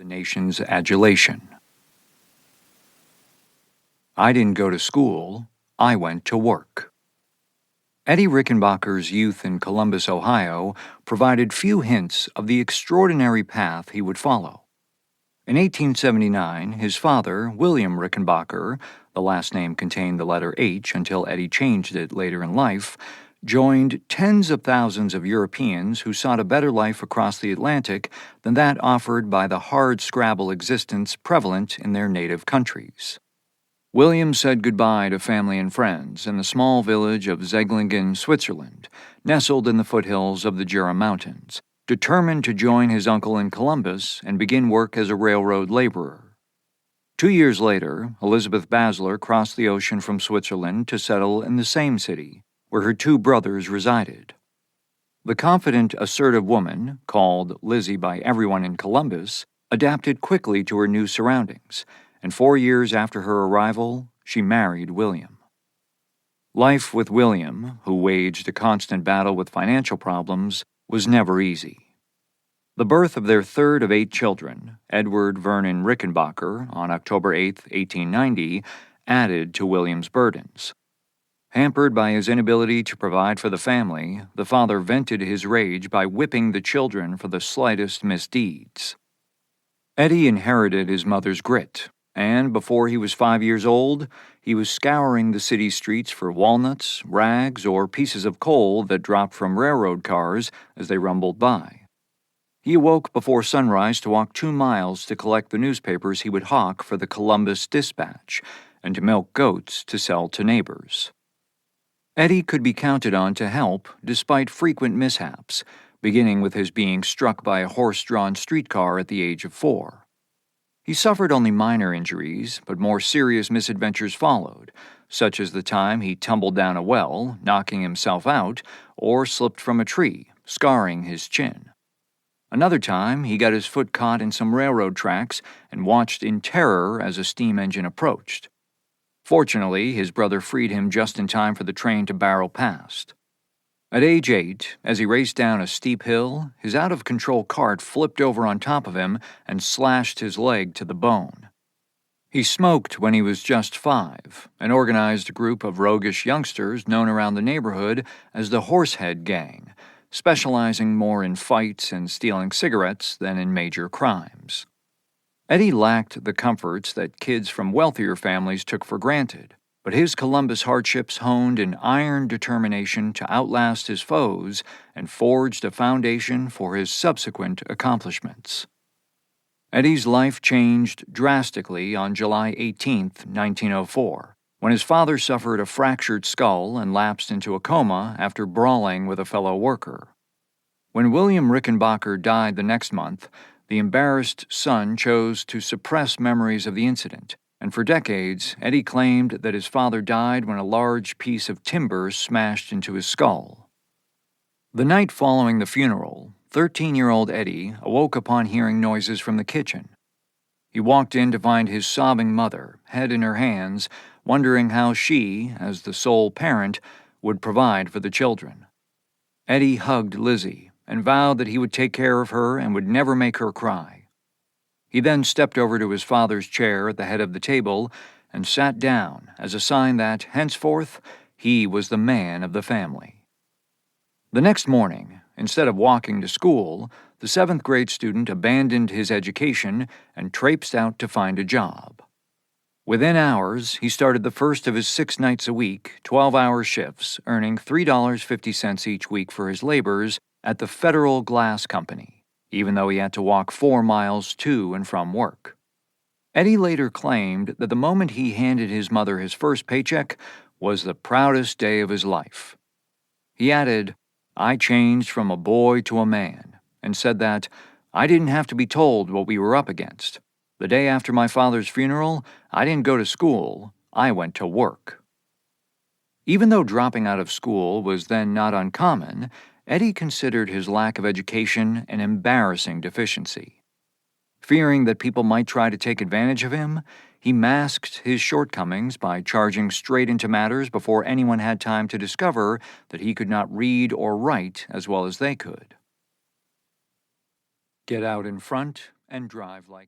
nation's adulation. I didn't go to school, I went to work. Eddie Rickenbacker's youth in Columbus, Ohio, provided few hints of the extraordinary path he would follow. In 1879, his father, William Rickenbacker, the last name contained the letter H until Eddie changed it later in life, joined tens of thousands of Europeans who sought a better life across the Atlantic than that offered by the hard-scrabble existence prevalent in their native countries. William said goodbye to family and friends in the small village of Zeglingen, Switzerland, nestled in the foothills of the Jura Mountains, determined to join his uncle in Columbus and begin work as a railroad laborer. 2 years later, Elizabeth Basler crossed the ocean from Switzerland to settle in the same city, where her 2 brothers resided. The confident, assertive woman, called Lizzie by everyone in Columbus, adapted quickly to her new surroundings, and 4 years after her arrival, she married William. Life with William, who waged a constant battle with financial problems, was never easy. The birth of their third of 8 children, Edward Vernon Rickenbacker, on October 8, 1890, added to William's burdens. Hampered by his inability to provide for the family, the father vented his rage by whipping the children for the slightest misdeeds. Eddie inherited his mother's grit, and before he was 5 years old, he was scouring the city streets for walnuts, rags, or pieces of coal that dropped from railroad cars as they rumbled by. He awoke before sunrise to walk 2 miles to collect the newspapers he would hawk for the Columbus Dispatch and to milk goats to sell to neighbors. Eddie could be counted on to help despite frequent mishaps, beginning with his being struck by a horse-drawn streetcar at the age of 4. He suffered only minor injuries, but more serious misadventures followed, such as the time he tumbled down a well, knocking himself out, or slipped from a tree, scarring his chin. Another time, he got his foot caught in some railroad tracks and watched in terror as a steam engine approached. Fortunately, his brother freed him just in time for the train to barrel past. At age 8, as he raced down a steep hill, his out-of-control cart flipped over on top of him and slashed his leg to the bone. He smoked when he was just 5 and organized a group of roguish youngsters known around the neighborhood as the Horsehead Gang, specializing more in fights and stealing cigarettes than in major crimes. Eddie lacked the comforts that kids from wealthier families took for granted, but his Columbus hardships honed an iron determination to outlast his foes and forged a foundation for his subsequent accomplishments. Eddie's life changed drastically on July 18, 1904, when his father suffered a fractured skull and lapsed into a coma after brawling with a fellow worker. When William Rickenbacker died the next month, the embarrassed son chose to suppress memories of the incident, and for decades, Eddie claimed that his father died when a large piece of timber smashed into his skull. The night following the funeral, 13-year-old Eddie awoke upon hearing noises from the kitchen. He walked in to find his sobbing mother, head in her hands, wondering how she, as the sole parent, would provide for the children. Eddie hugged Lizzie and vowed that he would take care of her and would never make her cry. He then stepped over to his father's chair at the head of the table and sat down as a sign that, henceforth, he was the man of the family. The next morning, instead of walking to school, the 7th grade student abandoned his education and traipsed out to find a job. Within hours, he started the first of his 6 nights a week, 12-hour shifts, earning $3.50 each week for his labors at the Federal Glass Company, even though he had to walk 4 miles to and from work. Eddie later claimed that the moment he handed his mother his first paycheck was the proudest day of his life. He added, "I changed from a boy to a man," and said that, "I didn't have to be told what we were up against. The day after my father's funeral, I didn't go to school, I went to work." Even though dropping out of school was then not uncommon, Eddie considered his lack of education an embarrassing deficiency. Fearing that people might try to take advantage of him, he masked his shortcomings by charging straight into matters before anyone had time to discover that he could not read or write as well as they could. Get out in front and drive like